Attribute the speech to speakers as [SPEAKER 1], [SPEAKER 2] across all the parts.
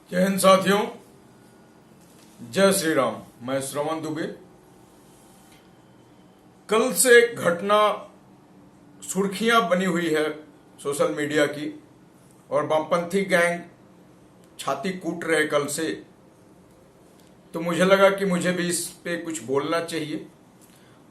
[SPEAKER 1] जय हिंद साथियों, जय श्री राम। मैं श्रवण दुबे। कल से घटना सुर्खियां बनी हुई है सोशल मीडिया की, और वामपंथी गैंग छाती कूट रहे कल से। तो मुझे लगा कि मुझे भी इस पे कुछ बोलना चाहिए।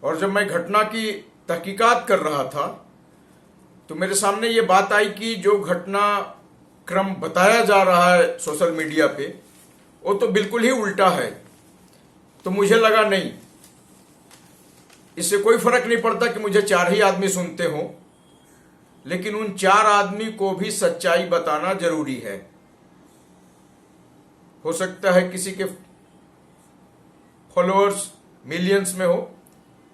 [SPEAKER 1] और जब मैं घटना की तहकीकात कर रहा था तो मेरे सामने ये बात आई कि जो घटना क्रम बताया जा रहा है सोशल मीडिया पे वो तो बिल्कुल ही उल्टा है। तो मुझे लगा नहीं, इससे कोई फर्क नहीं पड़ता कि मुझे 4 ही आदमी सुनते हो, लेकिन उन 4 आदमी को भी सच्चाई बताना जरूरी है। हो सकता है किसी के फॉलोअर्स मिलियंस में हो,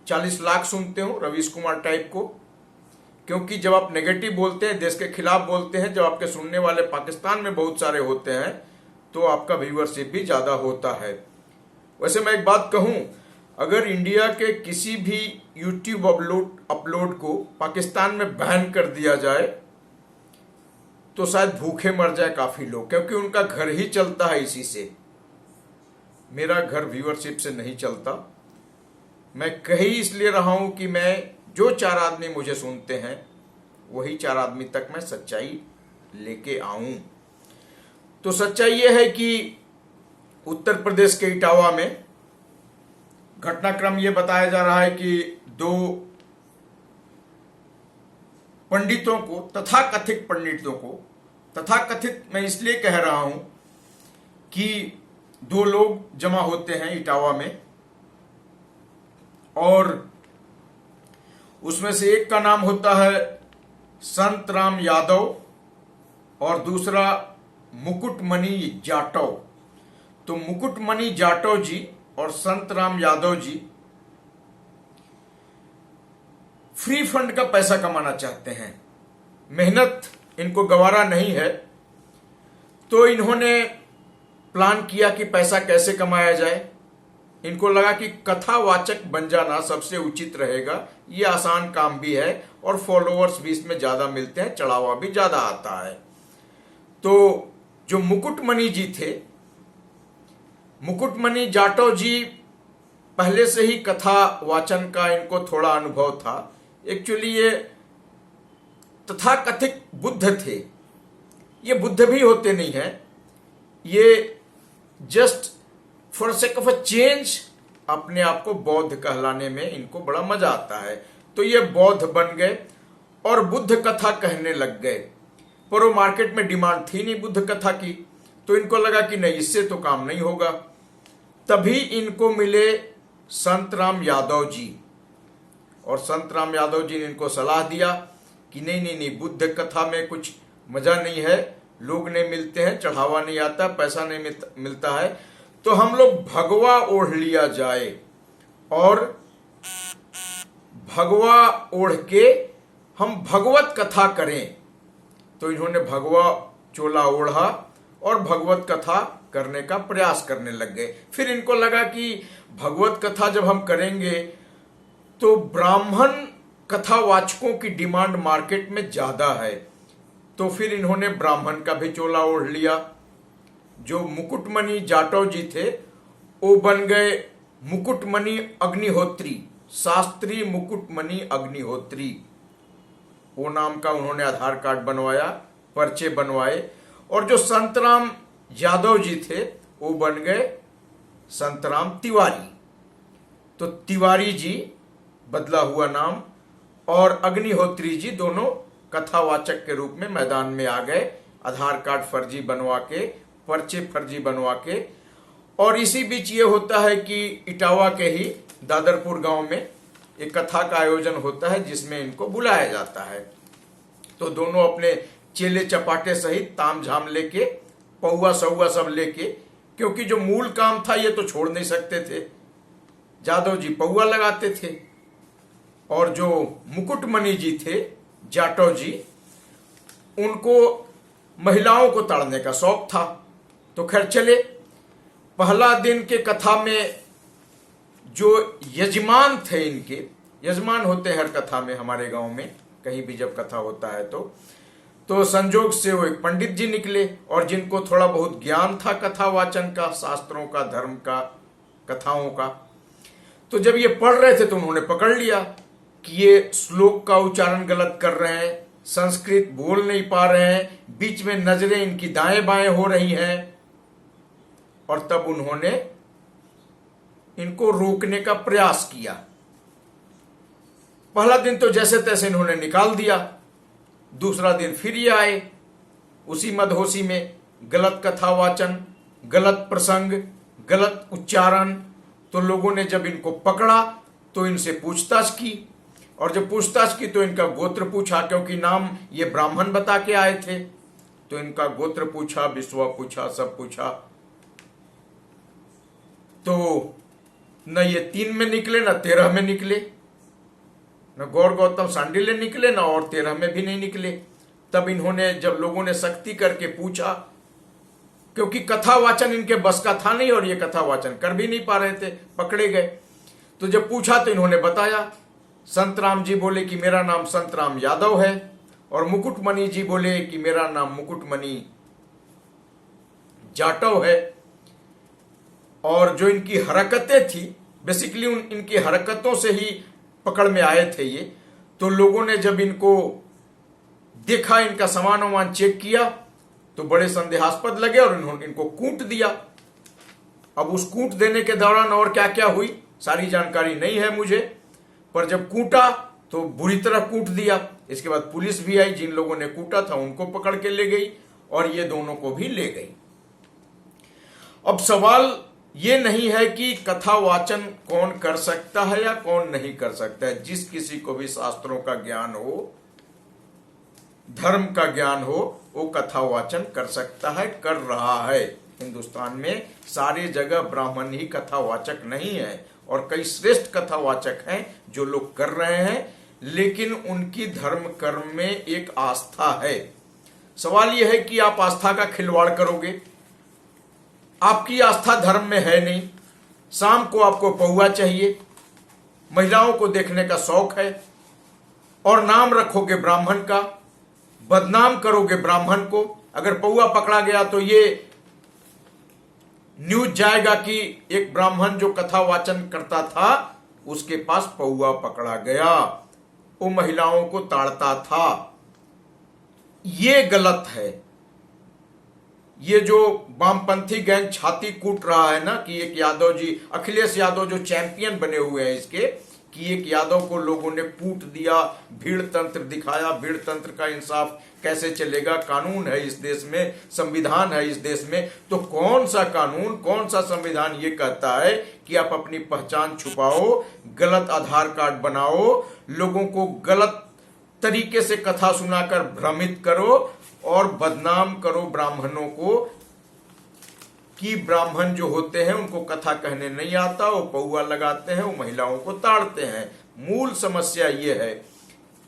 [SPEAKER 1] 40 लाख सुनते हो रवीश कुमार टाइप को, क्योंकि जब आप नेगेटिव बोलते हैं, देश के खिलाफ बोलते हैं, जब आपके सुनने वाले पाकिस्तान में बहुत सारे होते हैं तो आपका व्यूअरशिप भी ज्यादा होता है। वैसे मैं एक बात कहूं, अगर इंडिया के किसी भी यूट्यूब अपलोड को पाकिस्तान में बैन कर दिया जाए तो शायद भूखे मर जाए काफी लोग, क्योंकि उनका घर ही चलता है इसी से। मेरा घर व्यूअरशिप से नहीं चलता। मैं कह ही इसलिए रहा हूं कि मैं जो 4 आदमी मुझे सुनते हैं वही 4 आदमी तक मैं सच्चाई लेके आऊं। तो सच्चाई यह है कि उत्तर प्रदेश के इटावा में घटनाक्रम यह बताया जा रहा है कि 2 पंडितों को, तथाकथित पंडितों को, तथाकथित मैं इसलिए कह रहा हूं कि 2 लोग जमा होते हैं इटावा में, और उसमें से एक का नाम होता है संत राम यादव और दूसरा मुकुटमणि जाटव। तो मुकुटमणि जाटव जी और संत राम यादव जी फ्री फंड का पैसा कमाना चाहते हैं। मेहनत इनको गवारा नहीं है, तो इन्होंने प्लान किया कि पैसा कैसे कमाया जाए। इनको लगा कि कथावाचक बन जाना सबसे उचित रहेगा, ये आसान काम भी है और फॉलोअर्स भी इसमें ज्यादा मिलते हैं, चढ़ावा भी ज्यादा आता है। तो जो मुकुटमणि जी थे, मुकुटमणि जाटव जी पहले से ही कथा वाचन का इनको थोड़ा अनुभव था। एक्चुअली ये तथाकथित बुद्ध थे। ये बुद्ध भी होते नहीं हैं, ये just for sake of a change अपने आप को बौद्ध कहलाने में इनको बड़ा मजा आता है। तो ये बौद्ध बन गए और बुद्ध कथा कहने लग गए, पर वो मार्केट में डिमांड थी नहीं बुद्ध कथा की। तो इनको लगा कि नहीं, इससे तो काम नहीं होगा। तभी इनको मिले संत राम यादव जी, और संत राम यादव जी ने इनको सलाह दिया कि नहीं नहीं नहीं, बुद्ध कथा में कुछ मजा नहीं है, लोग नहीं मिलते हैं, चढ़ावा नहीं आता, पैसा नहीं मिलता है, तो हम लोग भगवा ओढ़ लिया जाए और भगवा ओढ़ के हम भगवत कथा करें। तो इन्होंने भगवा चोला ओढ़ा और भगवत कथा करने का प्रयास करने लग गए। फिर इनको लगा कि भगवत कथा जब हम करेंगे तो ब्राह्मण कथावाचकों की डिमांड मार्केट में ज्यादा है। तो फिर इन्होंने ब्राह्मण का भी चोला ओढ़ लिया। जो मुकुटमणि जाटव जी थे वो बन गए मुकुटमणि अग्निहोत्री, शास्त्री मुकुटमणि अग्निहोत्री। वो नाम का उन्होंने आधार कार्ड बनवाया, पर्चे बनवाए। और जो संतराम यादव जी थे वो बन गए संतराम तिवारी। तो तिवारी जी बदला हुआ नाम और अग्निहोत्री जी दोनों कथावाचक के रूप में मैदान में आ गए, आधार कार्ड फर्जी बनवा के, पर्चे फर्जी बनवा के। और इसी बीच ये होता है कि इटावा के ही दादरपुर गांव में एक कथा का आयोजन होता है जिसमें इनको बुलाया जाता है। तो दोनों अपने चेले चपाटे सहित ताम झाम लेके, पौवा सौवा सब लेके, क्योंकि जो मूल काम था ये तो छोड़ नहीं सकते थे। जादव जी पौवा लगाते थे और जो मुकुटमणि जी थे, जाटव जी, उनको महिलाओं को ताड़ने का शौक था। तो खैर चले। पहला दिन के कथा में जो यजमान थे, इनके यजमान होते हैं हर कथा में हमारे गांव में, कहीं भी जब कथा होता है तो संजोग से वो एक पंडित जी निकले और जिनको थोड़ा बहुत ज्ञान था कथा वाचन का, शास्त्रों का, धर्म का, कथाओं का। तो जब ये पढ़ रहे थे तो उन्होंने पकड़ लिया कि ये श्लोक का उच्चारण गलत कर रहे हैं, संस्कृत बोल नहीं पा रहे हैं, बीच में नजरें इनकी दाएं बाएं हो रही हैं। और तब उन्होंने इनको रोकने का प्रयास किया। पहला दिन तो जैसे तैसे इन्होंने निकाल दिया, दूसरा दिन फिर ये आए उसी मदहोशी में, गलत कथा वाचन, गलत प्रसंग, गलत उच्चारण। तो लोगों ने जब इनको पकड़ा तो इनसे पूछताछ की, और जब पूछताछ की तो इनका गोत्र पूछा, क्योंकि नाम ये ब्राह्मण बता के आए थे। तो इनका गोत्र पूछा, विश्वा पूछा, सब पूछा। तो न ये 3 में निकले, न 13 में निकले, न गौर गौतम सांडिल्य निकले, न और 13 में भी नहीं निकले। तब इन्होंने, जब लोगों ने सख्ती करके पूछा, क्योंकि कथा वाचन इनके बस का था नहीं और ये कथा वाचन कर भी नहीं पा रहे थे, पकड़े गए। तो जब पूछा तो इन्होंने बताया। संत राम जी बोले कि मेरा नाम संत राम यादव है, और मुकुटमणि जी बोले कि मेरा नाम मुकुटमणि जाटव है। और जो इनकी हरकतें थी, बेसिकली इनकी हरकतों से ही पकड़ में आए थे ये। तो लोगों ने जब इनको देखा, इनका सामान वामान चेक किया, तो बड़े संदेहास्पद लगे और इन्होंने इनको कूट दिया। अब उस कूट देने के दौरान और क्या क्या हुई सारी जानकारी नहीं है मुझे, पर जब कूटा तो बुरी तरह कूट दिया। इसके बाद पुलिस भी आई, जिन लोगों ने कूटा था उनको पकड़ के ले गई और ये दोनों को भी ले गई। अब सवाल ये नहीं है कि कथा वाचन कौन कर सकता है या कौन नहीं कर सकता है। जिस किसी को भी शास्त्रों का ज्ञान हो, धर्म का ज्ञान हो, वो कथा वाचन कर सकता है, कर रहा है। हिंदुस्तान में सारी जगह ब्राह्मण ही कथावाचक नहीं है, और कई श्रेष्ठ कथावाचक हैं जो लोग कर रहे हैं, लेकिन उनकी धर्म कर्म में एक आस्था है। सवाल यह है कि आप आस्था का खिलवाड़ करोगे। आपकी आस्था धर्म में है नहीं, शाम को आपको पौआ चाहिए, महिलाओं को देखने का शौक है, और नाम रखोगे ब्राह्मण का, बदनाम करोगे ब्राह्मण को। अगर पौआ पकड़ा गया तो ये न्यूज जाएगा कि एक ब्राह्मण जो कथा वाचन करता था उसके पास पौआ पकड़ा गया, वो महिलाओं को ताड़ता था। ये गलत है। ये जो वामपंथी गैंग छाती कूट रहा है ना कि एक यादव जी, अखिलेश यादव जो चैंपियन बने हुए हैं इसके, कि एक यादव को लोगों ने कूट दिया, भीड़ तंत्र दिखाया। भीड़ तंत्र का इंसाफ कैसे चलेगा? कानून है इस देश में, संविधान है इस देश में। तो कौन सा कानून, कौन सा संविधान ये कहता है कि आप अपनी पहचान छुपाओ, गलत आधार कार्ड बनाओ, लोगों को गलत तरीके से कथा सुनाकर भ्रमित करो और बदनाम करो ब्राह्मणों को, कि ब्राह्मण जो होते हैं उनको कथा कहने नहीं आता, वो पौआ लगाते हैं, वो महिलाओं को ताड़ते हैं। मूल समस्या ये है।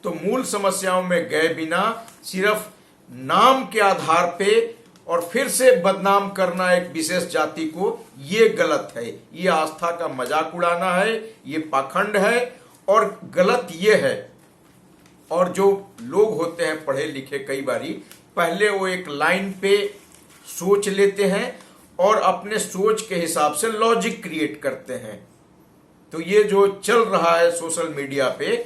[SPEAKER 1] तो मूल समस्याओं में गए बिना सिर्फ नाम के आधार पे और फिर से बदनाम करना एक विशेष जाति को, ये गलत है। ये आस्था का मजाक उड़ाना है, ये पाखंड है और गलत ये है। और जो लोग होते हैं पढ़े लिखे, कई बारी पहले वो एक लाइन पे सोच लेते हैं और अपने सोच के हिसाब से लॉजिक क्रिएट करते हैं। तो ये जो चल रहा है सोशल मीडिया पे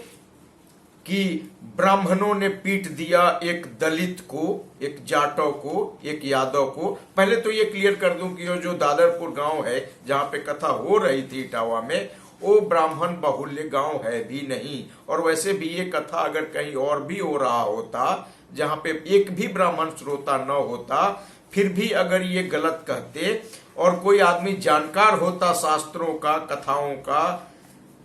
[SPEAKER 1] कि ब्राह्मणों ने पीट दिया एक दलित को, एक जाटव को, एक यादव को। पहले तो ये क्लियर कर दूं कि जो दादरपुर गांव है जहां पे कथा हो रही थी इटावा में, वो ब्राह्मण बाहुल्य गांव है भी नहीं। और वैसे भी ये कथा अगर कहीं और भी हो रहा होता जहां पे एक भी ब्राह्मण श्रोता न होता, फिर भी अगर ये गलत कहते और कोई आदमी जानकार होता शास्त्रों का, कथाओं का,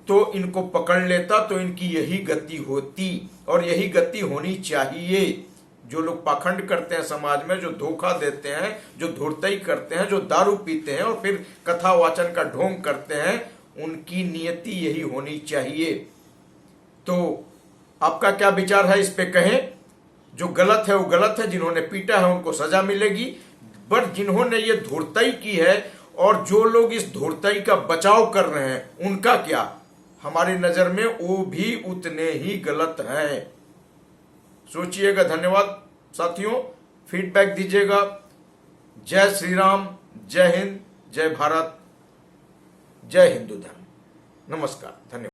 [SPEAKER 1] तो इनको पकड़ लेता, तो इनकी यही गति होती और यही गति होनी चाहिए। जो लोग पाखंड करते हैं समाज में, जो धोखा देते हैं, जो धुरतई करते हैं, जो दारू पीते हैं और फिर कथा वाचन का ढोंग करते हैं, उनकी नियति यही होनी चाहिए। तो आपका क्या विचार है इस पे कहें। जो गलत है वो गलत है, जिन्होंने पीटा है उनको सजा मिलेगी, बट जिन्होंने ये धुरतई की है और जो लोग इस धुरतई का बचाव कर रहे हैं उनका क्या? हमारी नजर में वो भी उतने ही गलत हैं। सोचिएगा। धन्यवाद। साथियों फीडबैक दीजिएगा। जय श्री राम, जय हिंद, जय भारत, जय हिंदू धर्म। नमस्कार, धन्यवाद।